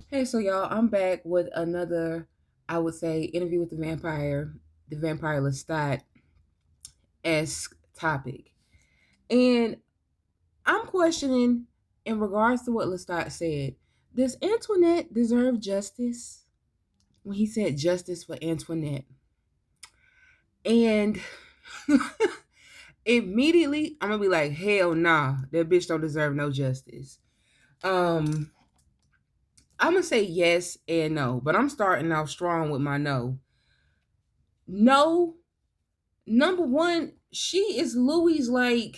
Hey, so y'all, I'm back with another, I would say, interview with the vampire Lestat esque topic. And I'm questioning, in regards to what Lestat said, does Antoinette deserve justice? When he said justice for Antoinette. And immediately, I'm going to be like, hell nah, that bitch don't deserve no justice. Um, I'm going to say yes and no, but I'm starting off strong with my no. No. Number one, she is Louis' like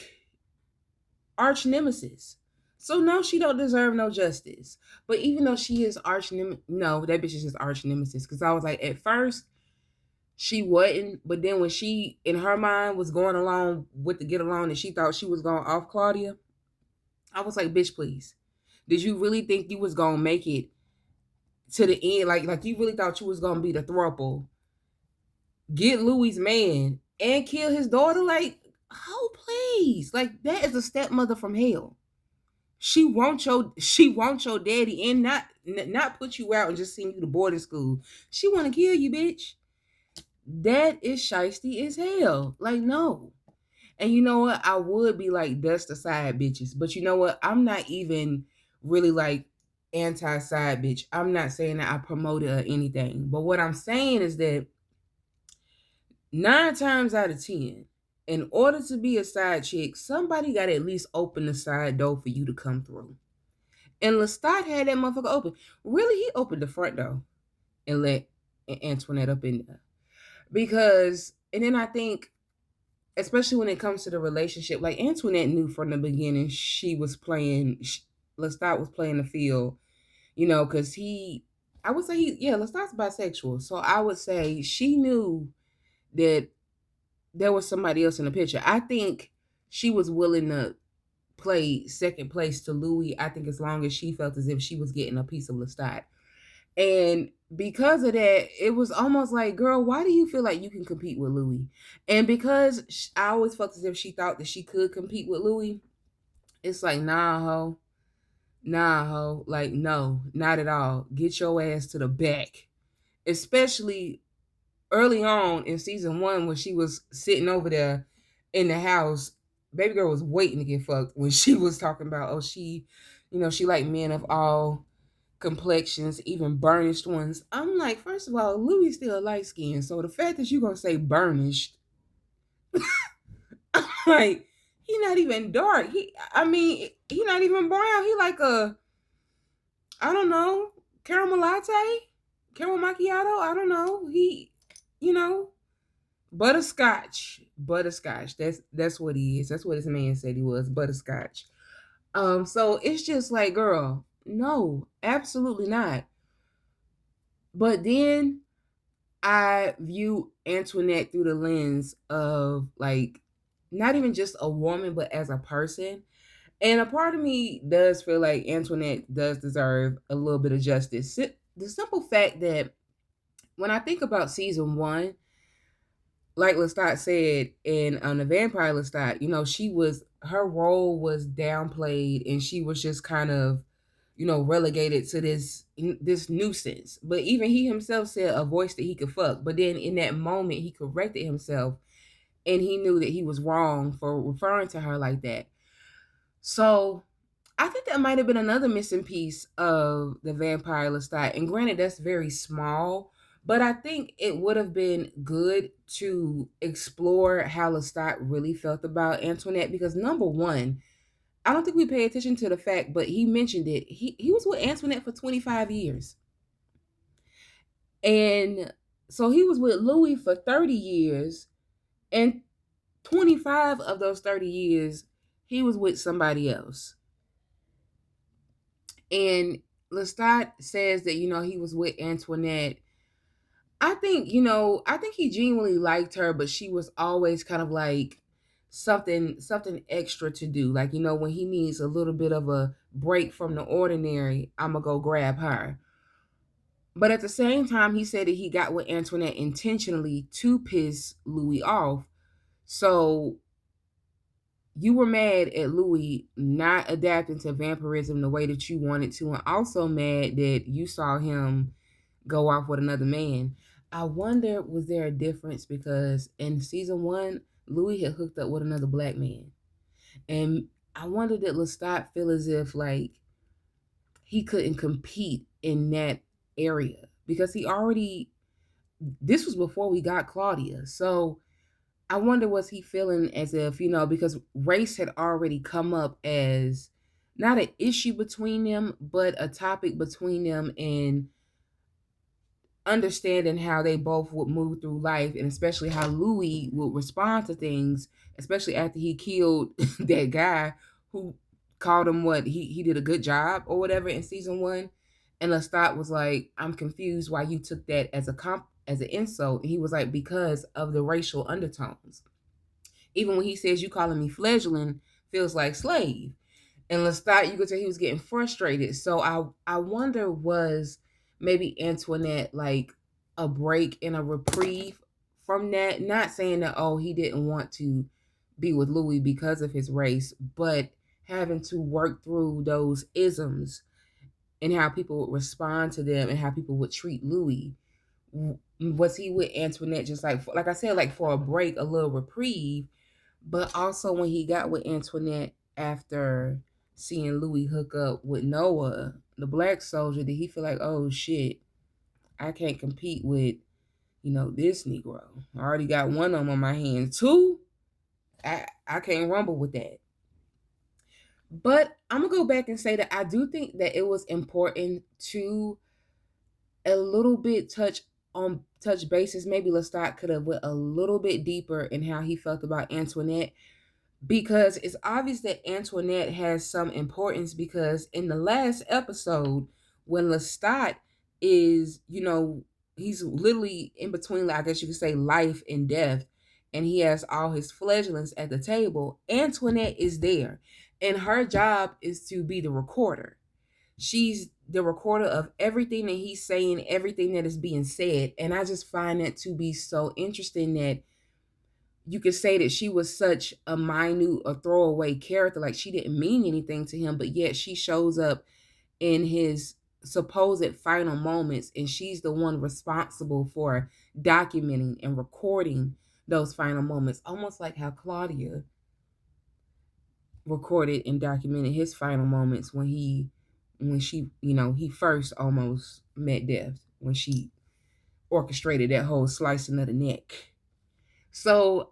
arch nemesis. So no, she don't deserve no justice. But even though she is no, that bitch is just arch nemesis. Cause I was like, at first she wasn't, but then when she in her mind was going along with the get along and she thought she was going off Claudia, I was like, bitch, please. Did you really think you was gonna make it to the end? Like you really thought you was gonna be the throuple, get Louis' man, and kill his daughter? Like, oh please. Like that is a stepmother from hell. She wants your daddy and not put you out and just send you to boarding school. She wanna kill you, bitch. That is shisty as hell. Like, no. And you know what? I would be like dust aside bitches. But you know what? I'm not even really like anti side bitch. I'm not saying that I promote it or anything. But what I'm saying is that 9 times out of 10, in order to be a side chick, somebody got to at least open the side door for you to come through. And Lestat had that motherfucker open. Really, he opened the front door and let Antoinette up in there. Because, and then I think, especially when it comes to the relationship, like Antoinette knew from the beginning Lestat was playing the field, because I would say Lestat's bisexual. So I would say she knew that there was somebody else in the picture. I think she was willing to play second place to Louis. I think as long as she felt as if she was getting a piece of Lestat. And because of that, it was almost like, girl, why do you feel like you can compete with Louis? And because I always felt as if she thought that she could compete with Louis, it's like, nah, ho, like, no, not at all. Get your ass to the back. Especially early on in season one when she was sitting over there in the house. Baby girl was waiting to get fucked when she was talking about, oh, she like men of all complexions, even burnished ones. I'm like, first of all, Louis still light skinned. So the fact that you're gonna say burnished, I'm like, he not even dark. He not even brown. He like I don't know, caramel latte, caramel macchiato. I don't know. You know, butterscotch. Butterscotch. That's what he is. That's what his man said he was. Butterscotch. So it's just like, girl, no, absolutely not. But then I view Antoinette through the lens of like not even just a woman, but as a person. And a part of me does feel like Antoinette does deserve a little bit of justice. The simple fact that when I think about season one, like Lestat said in The Vampire Lestat, her role was downplayed and she was just kind of, relegated to this nuisance. But even he himself said a voice that he could fuck. But then in that moment, he corrected himself and he knew that he was wrong for referring to her like that. So I think that might have been another missing piece of the Vampire Lestat. And granted, that's very small, but I think it would have been good to explore how Lestat really felt about Antoinette because number one, I don't think we pay attention to the fact, but he mentioned it. He was with Antoinette for 25 years. And so he was with Louis for 30 years. And 25 of those 30 years, he was with somebody else. And Lestat says that, he was with Antoinette. I think he genuinely liked her, but she was always kind of like something extra to do. Like, when he needs a little bit of a break from the ordinary, I'ma go grab her. But at the same time, he said that he got with Antoinette intentionally to piss Louis off. So you were mad at Louis not adapting to vampirism the way that you wanted to, and also mad that you saw him go off with another man. I wonder, was there a difference because in season one, Louis had hooked up with another black man, and I wonder did Lestat feel as if like he couldn't compete in that area because he already. This was before we got Claudia, so I wonder was he feeling as if, because race had already come up as not an issue between them, but a topic between them and understanding how they both would move through life and especially how Louis would respond to things, especially after he killed that guy who called him what he did a good job or whatever in season one. And Lestat was like, I'm confused why you took that as as an insult. And he was like, because of the racial undertones. Even when he says you calling me fledgling feels like slave. And Lestat, you could tell he was getting frustrated. So I wonder was maybe Antoinette like a break and a reprieve from that? Not saying that he didn't want to be with Louis because of his race, but having to work through those isms and how people would respond to them and how people would treat Louis. Was he with Antoinette just like I said, like for a break, a little reprieve, but also when he got with Antoinette after seeing Louis hook up with Noah, the black soldier, did he feel like, oh shit, I can't compete with, this Negro. I already got one of them on my hands. Two, I can't rumble with that. But I'm gonna go back and say that I do think that it was important to a little bit touch bases. Maybe Lestat could have went a little bit deeper in how he felt about Antoinette because it's obvious that Antoinette has some importance because in the last episode, when Lestat is, he's literally in between, I guess you could say, life and death, and he has all his fledglings at the table, Antoinette is there. And her job is to be the recorder. She's the recorder of everything that he's saying, everything that is being said. And I just find that to be so interesting that you could say that she was such a minute or throwaway character, like she didn't mean anything to him, but yet she shows up in his supposed final moments, and she's the one responsible for documenting and recording those final moments, almost like how Claudia recorded and documented his final moments when she, he first almost met death, when she orchestrated that whole slicing of the neck. So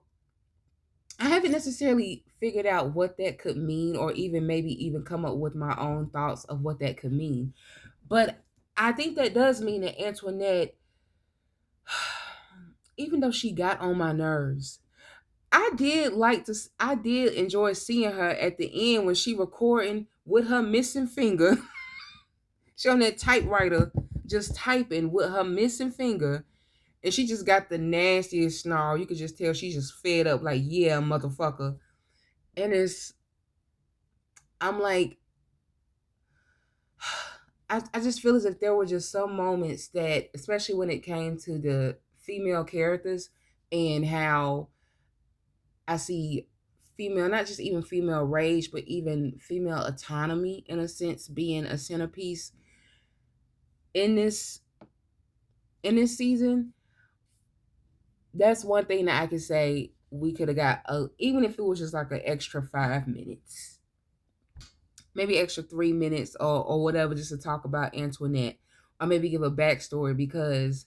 I haven't necessarily figured out what that could mean or even come up with my own thoughts of what that could mean. But I think that does mean that Antoinette, even though she got on my nerves, I did enjoy seeing her at the end when she recording with her missing finger. She on that typewriter just typing with her missing finger. And she just got the nastiest snarl. You could just tell she's just fed up, like, yeah, motherfucker. And I'm like, I just feel as if there were just some moments that, especially when it came to the female characters and how I see female, not just even female rage, but even female autonomy in a sense being a centerpiece in this season. That's one thing that I could say we could have got, even if it was just like an extra 5 minutes, maybe extra 3 minutes or whatever, just to talk about Antoinette, or maybe give a backstory, because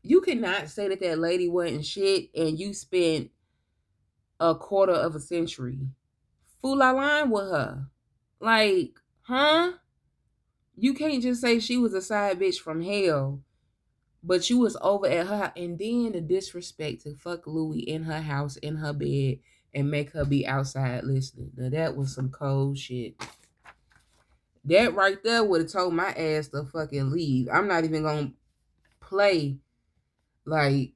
you cannot say that that lady wasn't shit and you spent a quarter of a century fool la line with her. Like, huh? You can't just say she was a side bitch from hell, but you was over at her, and then the disrespect to fuck Louis in her house, in her bed, and make her be outside listening. Now that was some cold shit. That right there would have told my ass to fucking leave. I'm not even gonna play like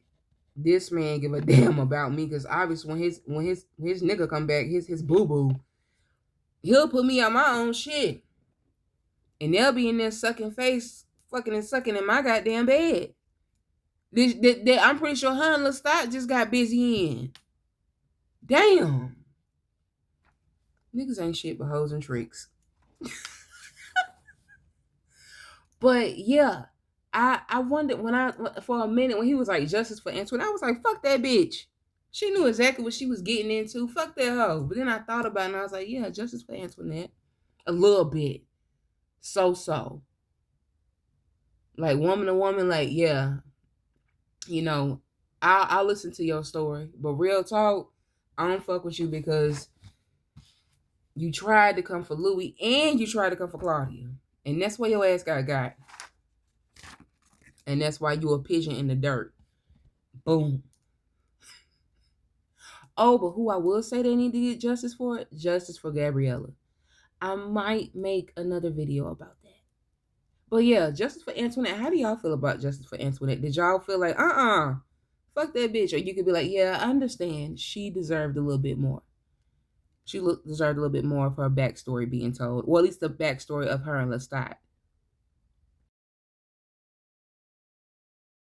this man give a damn about me, because obviously when his nigga come back, his boo boo, he'll put me on my own shit, and they'll be in there sucking face, fucking and sucking in my goddamn bed. I'm pretty sure her and Lestat just got busy in. Damn. Niggas ain't shit but hoes and tricks. But yeah, I wondered for a minute when he was like justice for Antoinette, I was like, fuck that bitch. She knew exactly what she was getting into. Fuck that hoe. But then I thought about it and I was like, yeah, justice for Antoinette. A little bit. So. Like woman to woman, like, yeah, you know, I'll listen to your story. But real talk, I don't fuck with you because you tried to come for Louis and you tried to come for Claudia. And that's why your ass got. And that's why you a pigeon in the dirt. Boom. Oh, but who I will say they need to get justice for? Justice for Gabriella. I might make another video about that. But yeah, justice for Antoinette. How do y'all feel about justice for Antoinette? Did y'all feel like, fuck that bitch? Or you could be like, yeah, I understand. She deserved a little bit more. She deserved a little bit more of her backstory being told. Or at least the backstory of her and Lestat.